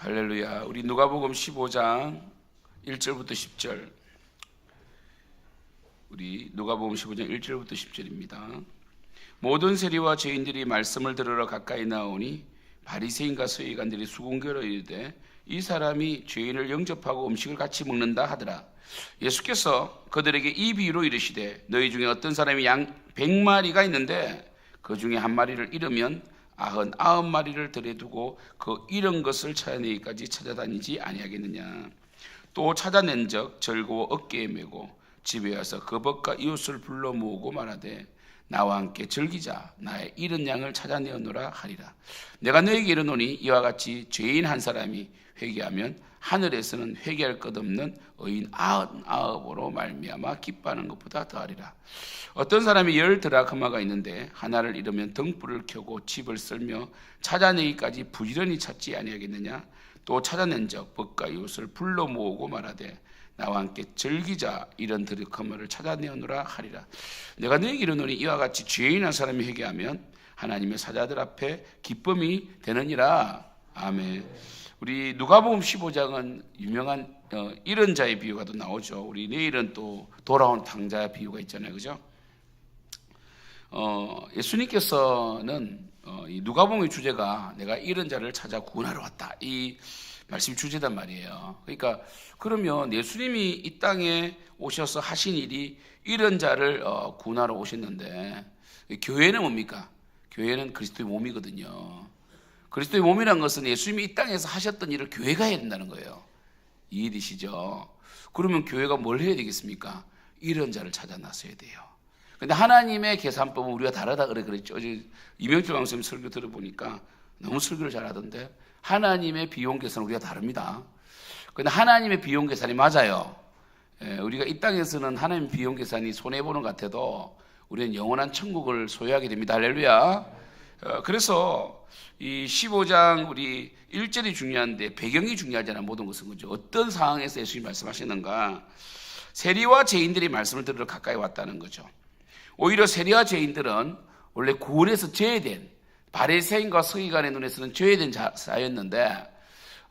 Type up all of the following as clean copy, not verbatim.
할렐루야. 우리 누가복음 15장 1절부터 10절. 우리 누가복음 15장 1절부터 10절입니다. 모든 세리와 죄인들이 말씀을 들으러 가까이 나오니 바리새인과 서기관들이 수군결어 이르되 이 사람이 죄인을 영접하고 음식을 같이 먹는다 하더라. 예수께서 그들에게 이 비유로 이르시되 너희 중에 어떤 사람이 양 100마리가 있는데 그 중에 한 마리를 잃으면 99마리를 들에 두고 그 잃은 것을 찾아내기까지 찾아다니지 아니하겠느냐. 또 찾아낸 적 즐거워 어깨에 메고 집에 와서 그 벗과 이웃을 불러 모으고 말하되 나와 함께 즐기자. 나의 잃은 양을 찾아내었노라 하리라. 내가 너에게 이르노니 이와 같이 죄인 한 사람이 회개하면 하늘에서는 회개할 것 없는 의인 99으로 말미암아 기뻐하는 것보다 더하리라. 어떤 사람이 10드라크마가 있는데 하나를 잃으면 등불을 켜고 집을 쓸며 찾아내기까지 부지런히 찾지 아니하겠느냐. 또 찾아낸 적 벗과 이웃을 불러 모으고 말하되 나와 함께 즐기자. 이런 드라크마를 찾아내오노라 하리라. 내가 너에게 이르노니 이와 같이 죄인 한 사람이 회개하면 하나님의 사자들 앞에 기쁨이 되느니라. 아멘. 우리 누가복음 15장은 유명한 잃은 자의 비유가 또 나오죠. 우리 내일은 또 돌아온 탕자 비유가 있잖아요, 그죠? 예수님께서는 이 누가복음의 주제가 내가 잃은 자를 찾아 구원하러 왔다, 이 말씀 주제단 말이에요. 그러니까 그러면 예수님이 이 땅에 오셔서 하신 일이 잃은 자를 구원하러 오셨는데, 교회는 뭡니까? 교회는 그리스도의 몸이거든요. 그리스도의 몸이란 것은 예수님이 이 땅에서 하셨던 일을 교회가 해야 된다는 거예요. 이해되시죠? 그러면 교회가 뭘 해야 되겠습니까? 잃은 자를 찾아 나서야 돼요. 근데 하나님의 계산법은 우리가 다르다 그랬죠. 어제 이명철 강사님 설교 들어보니까 너무 설교를 잘하던데, 하나님의 비용 계산은 우리가 다릅니다. 근데 하나님의 비용 계산이 맞아요. 우리가 이 땅에서는 하나님의 비용 계산이 손해보는 것 같아도 우리는 영원한 천국을 소유하게 됩니다. 할렐루야. 그래서 이 15장 우리 1절이 중요한데 배경이 중요하잖아요. 모든 것은. 그죠? 어떤 상황에서 예수님이 말씀하시는가? 세리와 죄인들이 말씀을 들으러 가까이 왔다는 거죠. 오히려 세리와 죄인들은 원래 구원에서 제외된, 바리새인과 서기관의 눈에서는 제외된 자였는데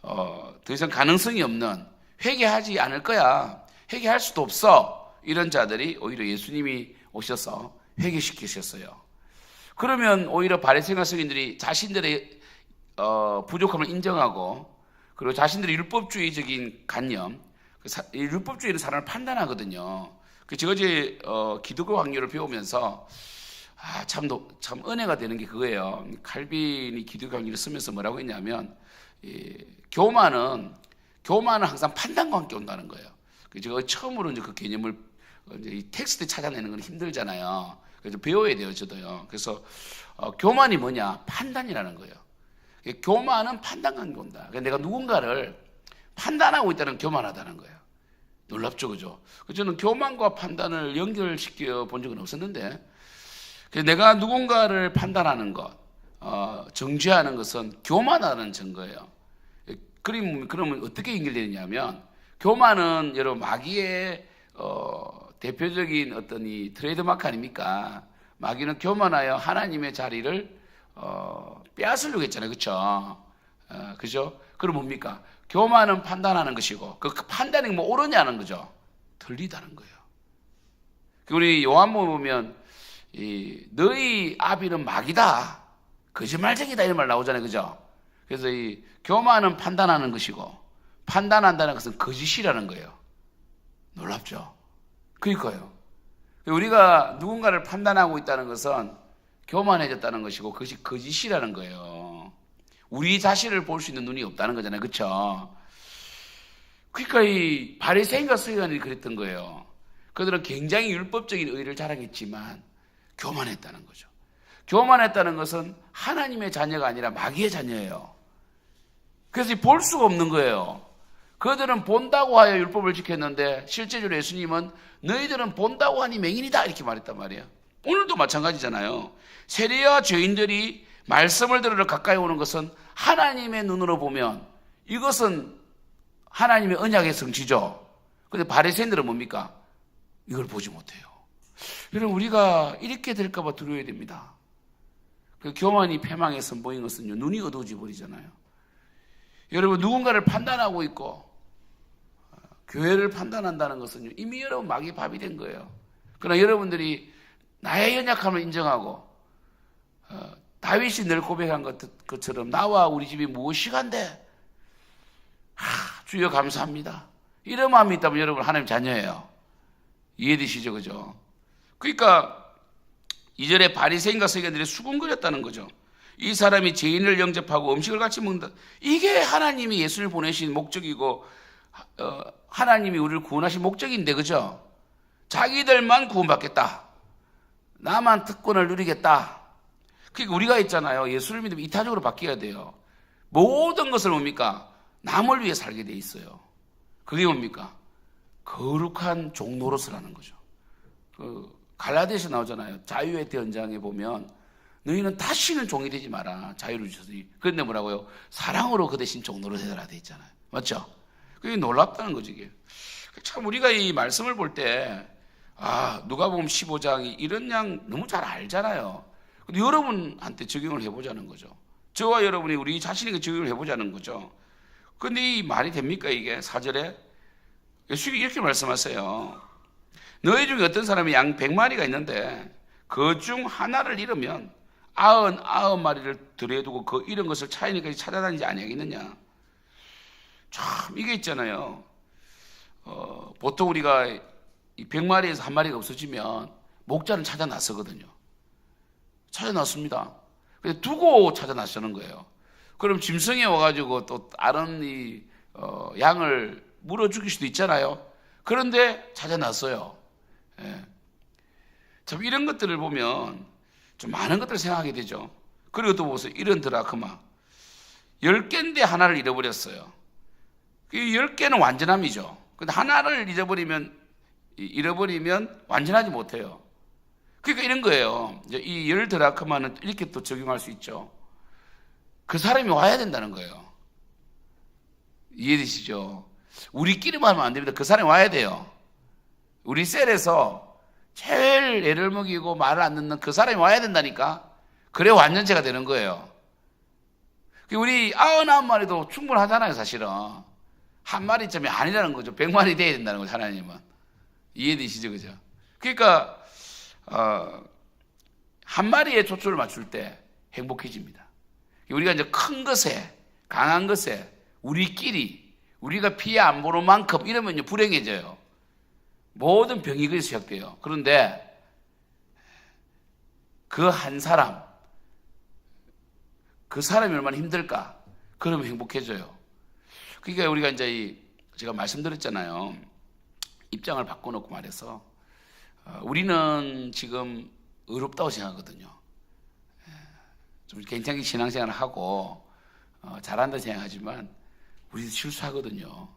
더 이상 가능성이 없는, 회개하지 않을 거야, 회개할 수도 없어, 이런 자들이 오히려 예수님이 오셔서 회개시키셨어요. 그러면 오히려 바리새인과 서기관들이 자신들의 부족함을 인정하고, 그리고 자신들의 율법주의적인 관념, 율법주의는 사람을 판단하거든요. 제가 어제 기독교 강요를 배우면서 참 은혜가 되는 게 그거예요. 칼빈이 기독교 강요를 쓰면서 뭐라고 했냐면, 교만은 항상 판단과 함께 온다는 거예요. 제가 처음으로 이제 그 개념을 이제 이 텍스트 찾아내는 건 힘들잖아요. 그래서 배워야 돼요, 저도요. 그래서 교만이 뭐냐? 판단이라는 거예요. 교만은 판단과 함께 온다. 내가 누군가를 판단하고 있다는 교만하다는 거예요. 놀랍죠, 그죠? 저는 교만과 판단을 연결시켜 본 적은 없었는데, 내가 누군가를 판단하는 것, 정죄하는 것은 교만하는 증거예요. 그러면 어떻게 연결되느냐면, 교만은 여러분 마귀의 대표적인 어떤 이 트레이드마크 아닙니까? 마귀는 교만하여 하나님의 자리를 빼앗으려고 했잖아요, 그렇죠? 그죠? 그럼 뭡니까? 교만은 판단하는 것이고, 그 판단이 뭐 옳으냐는 거죠. 틀리다는 거예요. 우리 요한복음 보면 너희 아비는 마귀다, 거짓말쟁이다, 이런 말 나오잖아요, 그죠? 그래서 이 교만은 판단하는 것이고, 판단한다는 것은 거짓이라는 거예요. 놀랍죠? 그러니까요. 우리가 누군가를 판단하고 있다는 것은 교만해졌다는 것이고, 그것이 거짓이라는 거예요. 우리 자신을 볼 수 있는 눈이 없다는 거잖아요, 그렇죠? 그러니까 이 바리새인과 서기관이 그랬던 거예요. 그들은 굉장히 율법적인 의를 자랑했지만 교만했다는 거죠. 교만했다는 것은 하나님의 자녀가 아니라 마귀의 자녀예요. 그래서 볼 수가 없는 거예요. 그들은 본다고 하여 율법을 지켰는데, 실제적으로 예수님은 너희들은 본다고 하니 맹인이다, 이렇게 말했단 말이에요. 오늘도 마찬가지잖아요. 세리와 죄인들이 말씀을 들으러 가까이 오는 것은 하나님의 눈으로 보면 이것은 하나님의 언약의 성취죠. 그런데 바리새인들은 뭡니까? 이걸 보지 못해요. 여러분, 우리가 이렇게 될까 봐 두려워야 됩니다. 그 교만이 패망의 선봉인 것은요, 눈이 어두워져 버리잖아요. 여러분 누군가를 판단하고 있고 교회를 판단한다는 것은 이미 여러분 마귀 밥이 된 거예요. 그러나 여러분들이 나의 연약함을 인정하고 다윗이 늘 고백한 것처럼 나와 우리 집이 무엇이간데 주여 감사합니다. 이런 마음이 있다면 여러분 하나님 자녀예요. 이해되시죠? 그죠? 그러니까 2절에 바리새인과 서기관들이 수군거렸다는 거죠. 이 사람이 죄인을 영접하고 음식을 같이 먹는다. 이게 하나님이 예수를 보내신 목적이고 하나님이 우리를 구원하신 목적인데, 그죠? 자기들만 구원받겠다. 나만 특권을 누리겠다. 그러니까 우리가 있잖아요. 예수를 믿으면 이타적으로 바뀌어야 돼요. 모든 것을 뭡니까? 남을 위해 살게 돼 있어요. 그게 뭡니까? 거룩한 종노릇을 거죠. 갈라디아서 나오잖아요. 자유의 대언장에 보면 너희는 다시는 종이 되지 마라. 자유를 주셨으니. 그런데 뭐라고요? 사랑으로 그 대신 종노릇해라 돼 있잖아요. 맞죠? 그게 놀랍다는 거죠, 이게. 참 우리가 이 말씀을 볼 때, 누가복음 15장이 이런 양 너무 잘 알잖아요. 근데 여러분한테 적용을 해보자는 거죠. 저와 여러분이 우리 자신에게 적용을 해보자는 거죠. 근데 이 말이 됩니까, 이게? 4절에? 예수님이 이렇게 말씀하세요. 너희 중에 어떤 사람이 양 100마리가 있는데 그 중 하나를 잃으면 99마리를 들여두고 그 잃은 것을 찾으니까 찾아다니지 아니하겠느냐. 참 이게 있잖아요. 보통 우리가 이 100마리에서 한 마리가 없어지면 목자는 찾아 나서거든요. 찾아 나섭니다. 근데 두고 찾아 나서는 거예요. 그럼 짐승이 와가지고 또 다른 양을 물어 죽일 수도 있잖아요. 그런데 찾아 나서요. 예. 참 이런 것들을 보면 좀 많은 것들을 생각하게 되죠. 그리고 또 보세요. 이런 드라크마 10개인데 하나를 잃어버렸어요. 그 10개는 완전함이죠. 근데 하나를 잃어버리면 완전하지 못해요. 그러니까 이런 거예요. 이 10드라크마는 이렇게 또 적용할 수 있죠. 그 사람이 와야 된다는 거예요. 이해되시죠? 우리끼리만 하면 안 됩니다. 그 사람이 와야 돼요. 우리 셀에서 제일 애를 먹이고 말을 안 듣는 그 사람이 와야 된다니까. 그래 완전체가 되는 거예요. 우리 99마리도 충분하잖아요, 사실은. 한 마리쯤이 아니라는 거죠. 100마리 돼야 된다는 거죠, 하나님은. 이해되시죠, 그죠? 그러니까 한 마리에 초점을 맞출 때 행복해집니다. 우리가 이제 큰 것에, 강한 것에 우리가 피해 안 보는 만큼 이러면 불행해져요. 모든 병이 그래서 시작돼요. 그런데 그 한 사람, 그 사람이 얼마나 힘들까? 그러면 행복해져요. 그러니까 우리가 이제 제가 말씀드렸잖아요. 입장을 바꿔놓고 말해서 우리는 지금 의롭다고 생각하거든요. 좀 괜찮게 신앙생활을 하고 잘한다 생각하지만 우리도 실수하거든요.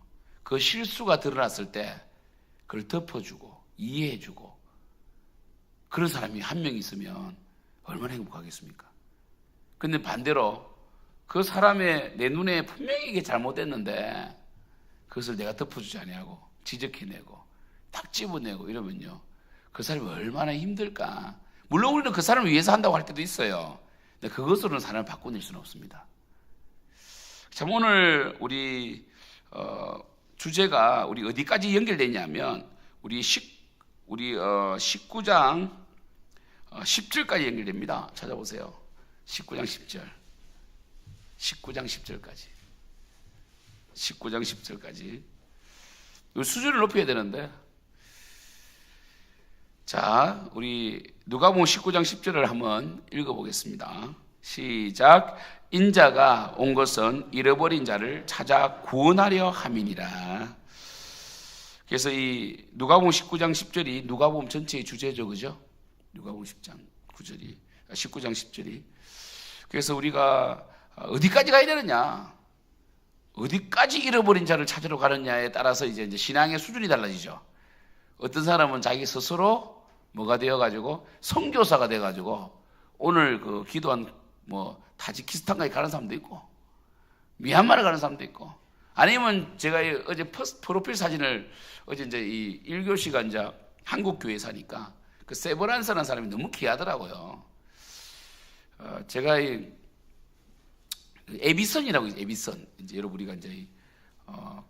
그 실수가 드러났을 때 그걸 덮어주고 이해해주고 그런 사람이 한 명 있으면 얼마나 행복하겠습니까? 근데 반대로 그 사람의 내 눈에 분명히 이게 잘못됐는데 그것을 내가 덮어주지 아니하고 지적해내고 딱 집어내고 이러면요, 그 사람이 얼마나 힘들까. 물론 우리는 그 사람을 위해서 한다고 할 때도 있어요. 근데 그것으로는 사람을 바꿔낼 수는 없습니다. 참 오늘 우리 주제가 우리 어디까지 연결되냐면 우리 19장 10절까지 연결됩니다. 찾아보세요. 19장 10절. 19장 10절까지. 19장 10절까지. 수준을 높여야 되는데. 자, 우리 누가복음 19장 10절을 한번 읽어보겠습니다. 시작. 인자가 온 것은 잃어버린 자를 찾아 구원하려 함이니라. 그래서 이 누가복음 19장 10절이 누가복음 전체의 주제죠, 그죠? 누가복음 19장 10절이. 그래서 우리가 어디까지 가야 되느냐, 어디까지 잃어버린 자를 찾으러 가느냐에 따라서 이제 신앙의 수준이 달라지죠. 어떤 사람은 자기 스스로 뭐가 되어가지고 선교사가 돼가지고 오늘 그 기도한 타지키스탄까지 가는 사람도 있고 미얀마를 가는 사람도 있고, 아니면 제가 어제 프로필 사진을 어제 이제 이 1교시가 이제 한국 교회 사니까 그 세브란스라는 사람이 너무 귀하더라고요. 제가 에비선이라고 있어요. 에비선. 이제 여러분 우리가 이제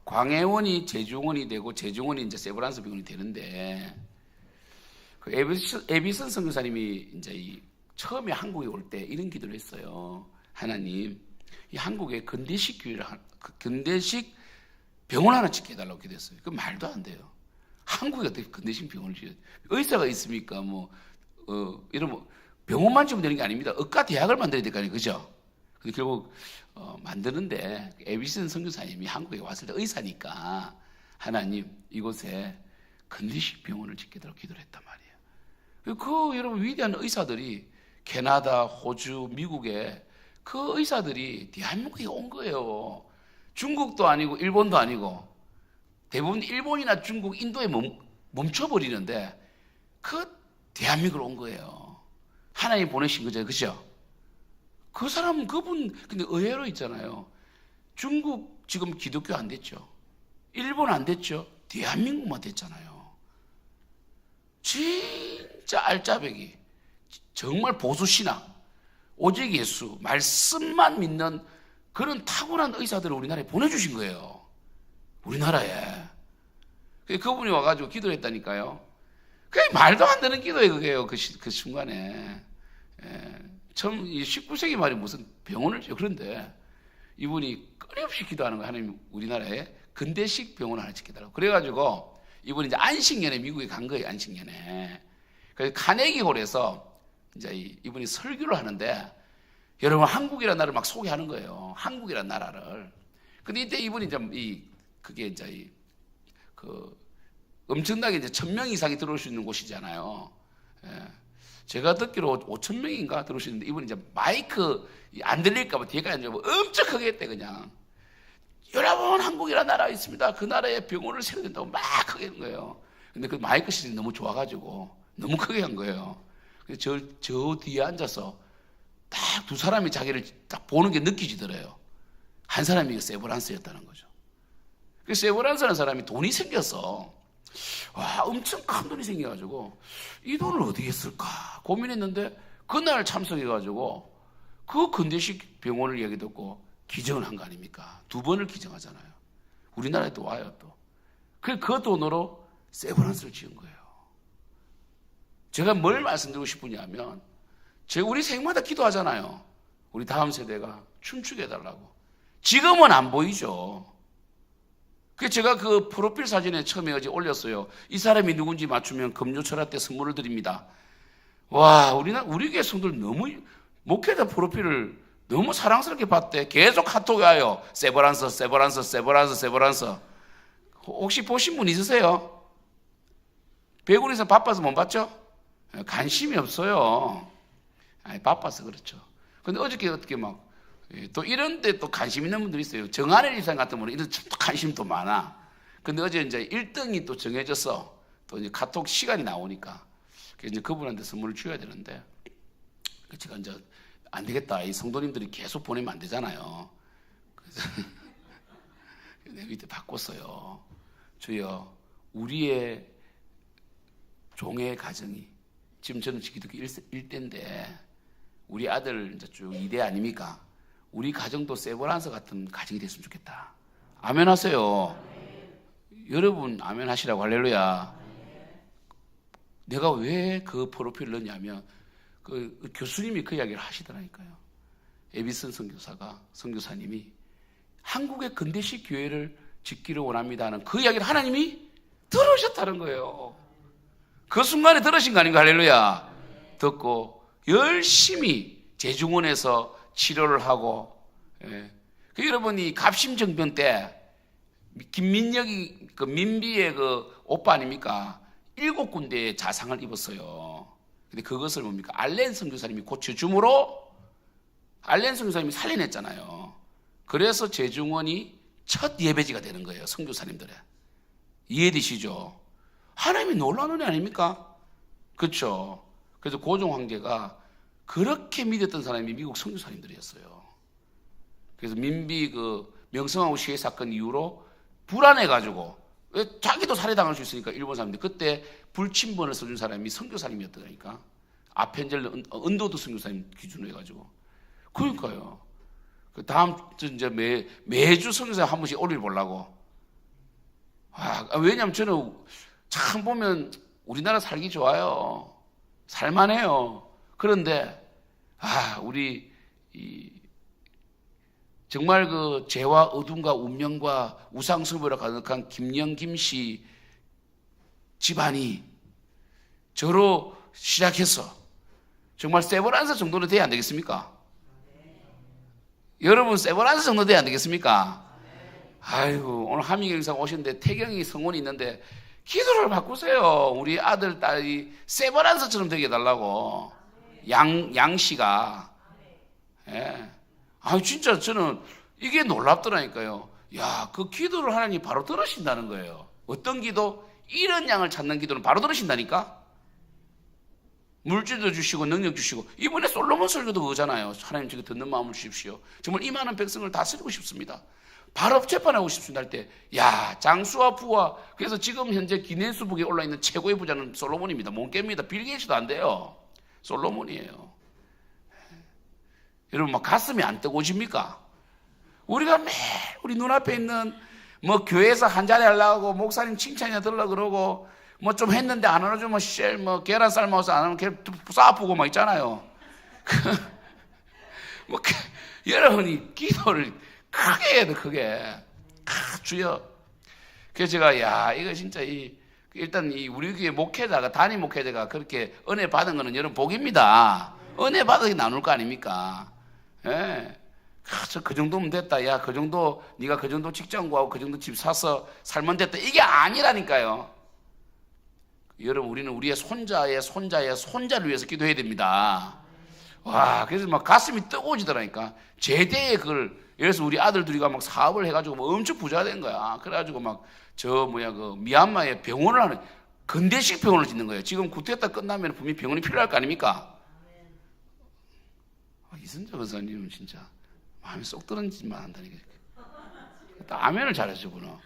광해원이 제중원이 되고 제중원이 이제 세브란스 병원이 되는데 그 에비선 선교사님이 이제 처음에 한국에 올 때 이런 기도를 했어요. 하나님, 이 한국에 근대식 교회를 근대식 병원 하나 짓게 해달라고 기도했어요. 그 말도 안 돼요. 한국에 어떻게 근대식 병원을 지어요? 의사가 있습니까? 이런 병원만 지으면 되는 게 아닙니다. 의과 대학을 만들어야 될 거 아니에요, 그죠? 근데 결국 만드는데 에비슨 선교사님이 한국에 왔을 때 의사니까 하나님 이곳에 근대식 병원을 짓게 해달라고 기도를 했단 말이에요. 그 여러분 위대한 의사들이 캐나다, 호주, 미국에 그 의사들이 대한민국에 온 거예요. 중국도 아니고 일본도 아니고 대부분 일본이나 중국, 인도에 멈춰버리는데 그 대한민국으로 온 거예요. 하나님 보내신 거죠, 그죠? 그 사람은 근데 의외로 있잖아요. 중국 지금 기독교 안 됐죠. 일본 안 됐죠. 대한민국만 됐잖아요. 진짜 알짜배기, 정말 보수신앙, 오직 예수, 말씀만 믿는 그런 탁월한 의사들을 우리나라에 보내주신 거예요. 우리나라에. 그분이 와가지고 기도를 했다니까요. 그게 말도 안 되는 기도예요, 그게요. 그 순간에. 처음 19세기 말에 무슨 병원을 지어. 그런데 이분이 끊임없이 기도하는 거예요. 하나님, 우리나라에 근대식 병원 하나 짓게달라고. 그래가지고 이분이 이제 안식년에 미국에 간 거예요, 안식년에. 그래서 카네기홀에서 이제 이분이 설교를 하는데 여러분 한국이라는 나라를 막 소개하는 거예요. 한국이라는 나라를. 근데 이때 이분이 그게 이제 엄청나게 이제 1,000명 이상이 들어올 수 있는 곳이잖아요. 제가 듣기로 5,000명인가 들어올 수 있는데 이분이 이제 마이크 안 들릴까봐 뒤에까지 앉아 엄청 크게 했대, 그냥. 여러분, 한국이라는 나라가 있습니다. 그 나라에 병원을 세워야 된다고 막 크게 한 거예요. 근데 그 마이크 시스템이 너무 좋아가지고 너무 크게 한 거예요. 그래서 저 뒤에 앉아서 딱 두 사람이 자기를 딱 보는 게 느껴지더래요. 한 사람이 세브란스였다는 거죠. 그 세브란스라는 사람이 돈이 생겼어. 와, 엄청 큰 돈이 생겨가지고 이 돈을 어디에 쓸까 고민했는데 그날 참석해가지고 그 근대식 병원을 얘기 듣고 기증을 한 거 아닙니까? 2번을 기증하잖아요. 우리나라에도 와요, 또. 그 돈으로 세브란스를 지은 거예요. 제가 뭘 말씀드리고 싶으냐면, 우리 생마다 기도하잖아요. 우리 다음 세대가 춤추게 해달라고. 지금은 안 보이죠. 그 제가 그 프로필 사진에 처음에 어제 올렸어요. 이 사람이 누군지 맞추면 금요철학 때 선물을 드립니다. 와, 우리 교회 성도들 너무 목회자 프로필을 너무 사랑스럽게 봤대. 계속 카톡이 와요. 세브란스. 혹시 보신 분 있으세요? 배구에서 바빠서 못 봤죠? 관심이 없어요. 아니, 바빠서 그렇죠. 근데 어저께 어떻게 또 이런 데 또 관심 있는 분들이 있어요. 정한일 이사님 같은 분은 이런 데 관심도 많아. 근데 어제 이제 1등이 또 정해져서 또 이제 카톡 시간이 나오니까 그래서 이제 그분한테 선물을 줘야 되는데 제가 이제 안 되겠다. 이 성도님들이 계속 보내면 안 되잖아요. 그래서 내 밑에 바꿨어요. 주여, 우리의 종의 가정이 지금 저는 기독교 1대인데 우리 아들 이제 쭉 2대 아닙니까? 우리 가정도 세브란스 같은 가정이 됐으면 좋겠다. 아멘 하세요. 여러분 아멘 하시라고. 할렐루야. 내가 왜 그 프로필을 넣냐면 그 교수님이 그 이야기를 하시더라니까요. 에비슨 선교사님이 한국의 근대식 교회를 짓기를 원합니다는 그 이야기를 하나님이 들으셨다는 거예요. 그 순간에 들으신 거 아닌가. 할렐루야. 듣고 열심히 제중원에서 치료를 하고, 그 여러분이 갑심정변 때 김민혁이 그 민비의 그 오빠 아닙니까? 7군데의 자상을 입었어요. 근데 그것을 뭡니까? 알렌 선교사님이 고쳐줌으로 알렌 선교사님이 살려냈잖아요. 그래서 제중원이 첫 예배지가 되는 거예요, 선교사님들의. 이해되시죠? 하나님이 놀라운 애 아닙니까? 그렇죠? 그래서 고종 황제가 그렇게 믿었던 사람이 미국 선교사님들이었어요. 그래서 민비 그 명성황후 시해 사건 이후로 불안해가지고, 자기도 살해당할 수 있으니까 일본 사람들이 그때 불침번을 써준 사람이 선교사님이었다니까. 아펜젤 은도도 선교사님 기준으로 해가지고. 그러니까요. 그 다음 주 이제 매주 성경에 한 번씩 올려 보려고. 왜냐면 저는 참 보면 우리나라 살기 좋아요. 살만해요. 그런데 우리 정말 그 죄와 어둠과 운명과 우상숭배로 가득한 김영김 씨 집안이 저로 시작해서 정말 세버란스 정도는 돼야 안 되겠습니까? 여러분 세버란스 정도 돼야 안 되겠습니까? 아이고, 오늘 하민경상 오셨는데 태경이 성원이 있는데 기도를 바꾸세요. 우리 아들, 딸이 세버란스처럼 되게 해달라고. 양씨가. 예. 진짜 저는 이게 놀랍더라니까요. 야, 그 기도를 하나님 바로 들으신다는 거예요. 어떤 기도? 이런 양을 찾는 기도는 바로 들으신다니까? 물질도 주시고 능력 주시고 이번에 솔로몬 설교도 그거잖아요. 하나님 저게 듣는 마음을 주십시오. 정말 이 많은 백성을 다스리고 싶습니다. 바로 재판하고 싶습니다 할 때, 야, 장수와 부와. 그래서 지금 현재 기네스북에 올라있는 최고의 부자는 솔로몬입니다. 못 깹니다. 빌 게이츠도 안 돼요. 솔로몬이에요. 여러분 막 가슴이 안 뜨거우십니까? 우리가 매일 우리 눈앞에 있는 뭐 교회에서 한 자리 하려고 목사님 칭찬이나 들으려고 그러고 뭐 좀 했는데 안 안아주면 뭐 계란 삶아서 안 하면 싸아프고 막 있잖아요. 여러분이 기도를 크게 해야 돼, 크게. 주여. 그래서 제가, 이거 진짜 일단 우리 교회 목회자가, 단임 목회자가 그렇게 은혜 받은 거는 여러분 복입니다. 은혜 받은 게 나눌 거 아닙니까? 예. 그 정도면 됐다. 야, 그 정도, 네가 그 정도 직장 구하고 그 정도 집 사서 살면 됐다. 이게 아니라니까요. 여러분, 우리는 우리의 손자의 손자를 위해서 기도해야 됩니다. 그래서 막 가슴이 뜨거워지더라니까. 제대의 그걸, 예를 들어서 우리 아들 둘이가 막 사업을 해가지고 뭐 엄청 부자가 된 거야. 그래가지고 막 그 미얀마에 병원을 하는, 근대식 병원을 짓는 거예요. 지금 구테타 끝나면 분명히 병원이 필요할 거 아닙니까? 이선재 권사님은 진짜 마음에 쏙 드는 짓만 한다니까. 아멘을 잘하시구나.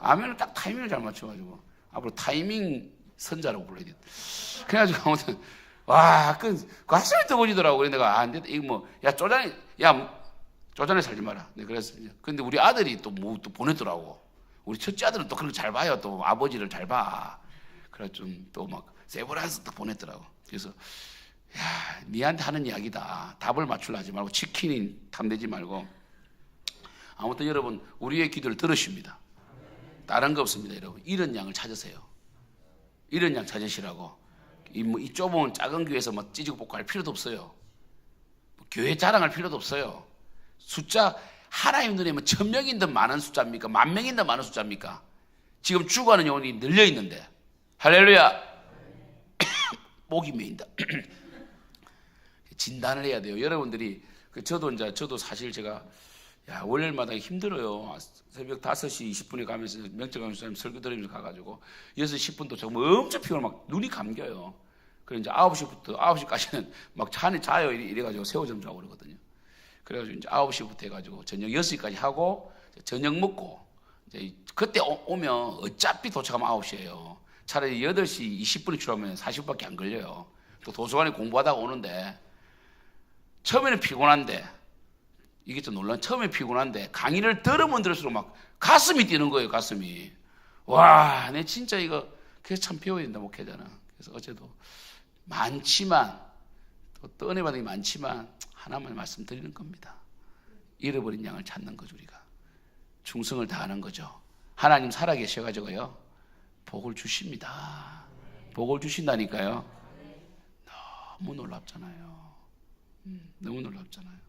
아멘을 딱 타이밍을 잘 맞춰가지고 앞으로 타이밍 선자라고 불러야 돼. 그래가지고 아무튼 그 가슴이 뜨거워지더라고. 그래 내가 안 돼. 이거 쪼잔해 살지 마라. 네, 그래서 근데 우리 아들이 또 보냈더라고. 우리 첫째 아들은 또 그런 거 잘 봐요. 또 아버지를 잘 봐. 그래서 좀 또 막 세브란스 또 보냈더라고. 그래서 니한테 하는 이야기다. 답을 맞추려 하지 말고 치킨이 탐내지 말고. 아무튼 여러분 우리의 기도를 들으십니다. 다른 거 없습니다. 여러분 이런 양을 찾으세요. 이런 양 찾으시라고. 이 좁은 작은 교회에서 막 찌지고 볶고 할 필요도 없어요. 교회 자랑할 필요도 없어요. 숫자 하나님 눈에 1000명인 듯 많은 숫자입니까? 10,000명인 듯 많은 숫자입니까? 지금 죽어가는 영혼이 늘려 있는데. 할렐루야. 목이 메인다. 진단을 해야 돼요. 여러분들이 저도 사실 제가 월요일마다 힘들어요. 새벽 5시 20분에 가면서 명철강 목사님 설교 들으면서 가가지고 6시 10분 도착 엄청 피곤해. 막 눈이 감겨요. 그래서 이제 9시부터 9시까지는 막 차 안에 자요. 이래가지고 새우젓 자고 그러거든요. 그래가지고 이제 9시부터 해가지고 저녁 6시까지 하고 저녁 먹고 이제 그때 오면 어차피 도착하면 9시예요. 차라리 8시 20분에 출발하면 40분밖에 안 걸려요. 또 도서관에 공부하다가 오는데 처음에는 피곤한데 이게 좀 놀란. 처음에 피곤한데 강의를 들으면 들을수록 막 가슴이 뛰는 거예요. 가슴이. 내 진짜 이거 그래서 참 배워야 된다 목회자는. 그래서 어제도 많지만 또 은혜 받은 게 많지만 하나만 말씀드리는 겁니다. 잃어버린 양을 찾는 거죠. 우리가 충성을 다하는 거죠. 하나님 살아계셔가지고요 복을 주십니다. 복을 주신다니까요. 너무 놀랍잖아요. 너무 놀랍잖아요.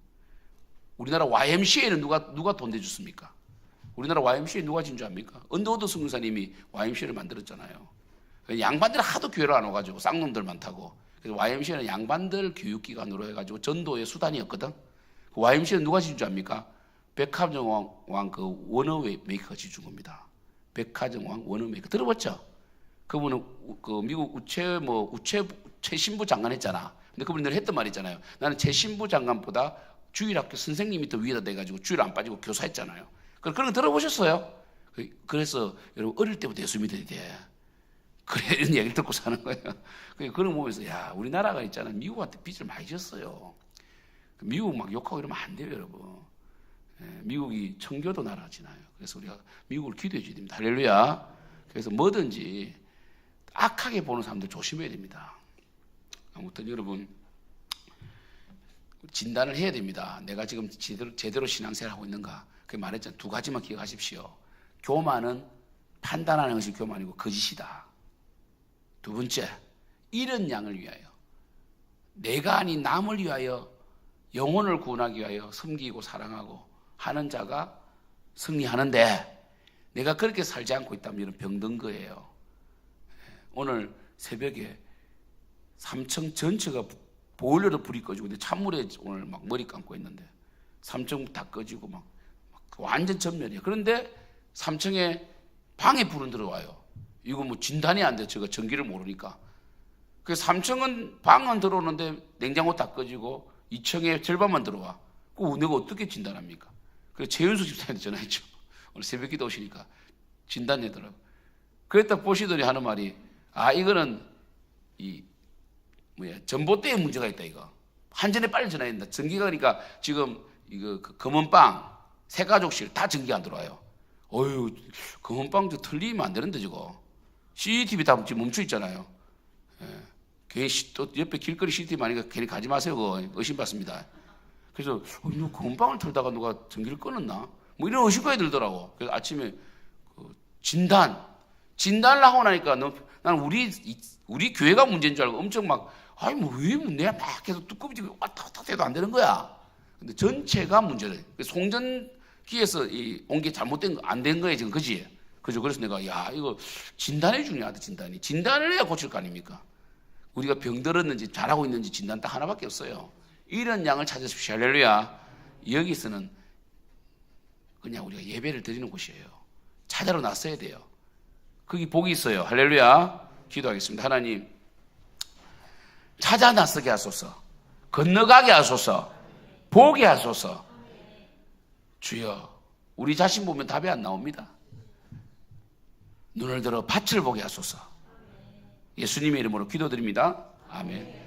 우리나라 YMCA는 누가 돈 대줬습니까? 우리나라 YMCA 누가 진주합니까? 언더우드 선교사님이 YMCA를 만들었잖아요. 양반들 하도 교회를 안 와가지고 쌍놈들 많다고. 그래서 YMCA는 양반들 교육기관으로 해가지고 전도의 수단이었거든. 그 YMCA는 누가 진주합니까? 백화점 왕 그 워너메이커가 지준 겁니다. 백화점 왕 워너메이커 들어봤죠? 그분은 그 미국 최신부 장관 했잖아. 근데 그분이 늘 했던 말이 있잖아요. 나는 최신부 장관보다 주일학교 선생님이 더 위에다 돼가지고 주일 안 빠지고 교사했잖아요. 그런 거 들어보셨어요? 그래서 여러분 어릴 때부터 예수 믿어야 돼. 그래 이런 얘기를 듣고 사는 거예요. 그런 거 보면서 우리나라가 있잖아요. 미국한테 빚을 많이 졌어요. 미국 막 욕하고 이러면 안 돼요, 여러분. 미국이 청교도 나라잖아요. 그래서 우리가 미국을 기도해 줘야 됩니다. 할렐루야. 그래서 뭐든지 악하게 보는 사람들 조심해야 됩니다. 아무튼 여러분 진단을 해야 됩니다. 내가 지금 제대로 신앙생활을 하고 있는가. 그 말했잖아요. 두 가지만 기억하십시오. 교만은 판단하는 것이 교만이고 거짓이다. 두 번째, 잃은 양을 위하여, 내가 아닌 남을 위하여 영혼을 구원하기 위하여 섬기고 사랑하고 하는 자가 승리하는데, 내가 그렇게 살지 않고 있다면 이런 병든 거예요. 오늘 새벽에 3층 전체가 보일러로 불이 꺼지고, 근데 찬물에 오늘 막 머리 감고 있는데 3층 다 꺼지고 막 완전 전멸이에요. 그런데 3층에 방에 불은 들어와요. 이거 뭐 진단이 안 돼. 제가 전기를 모르니까. 그래서 3층은 방은 들어오는데 냉장고 다 꺼지고 2층에 절반만 들어와. 그거 내가 어떻게 진단합니까? 그래서 최윤수 집사님한테 전화했죠. 오늘 새벽기도 오시니까 진단되더라고요. 그랬다 보시더니 하는 말이, 이거는 전봇대에 문제가 있다. 이거 한전에 빨리 전화해야 된다. 전기가, 그러니까 지금 이거 검은빵 세 가족실 다 전기 안 들어와요. 어휴, 검은빵도 틀리면 안 되는데 저거 CCTV 다 지금 멈춰 있잖아요. 괜히 또 옆에 길거리 CCTV 많으니까 괜히 가지 마세요. 그거 의심받습니다. 그래서 누가 검은빵을 틀다가 누가 전기를 끊었나? 뭐 이런 의심까지 들더라고. 그래서 아침에 진단을 하고 나니까 나는 우리 교회가 문제인 줄 알고 엄청 막, 왜 내가 막 계속 두꺼비 왔다 갔다 해도 안 되는 거야. 근데 전체가 문제래. 송전기에서 온 게 잘못된 거, 안 된 거예요, 지금. 그지? 그죠? 그래서 내가, 이거 진단해 주냐, 진단을 해야 고칠 거 아닙니까? 우리가 병들었는지 잘하고 있는지 진단 딱 하나밖에 없어요. 이런 양을 찾으십시오. 할렐루야. 여기서는 그냥 우리가 예배를 드리는 곳이에요. 찾아러 나서야 돼요. 거기 복이 있어요. 할렐루야. 기도하겠습니다. 하나님, 찾아 나서게 하소서. 건너가게 하소서. 보게 하소서. 주여, 우리 자신 보면 답이 안 나옵니다. 눈을 들어 밭을 보게 하소서. 예수님의 이름으로 기도드립니다. 아멘.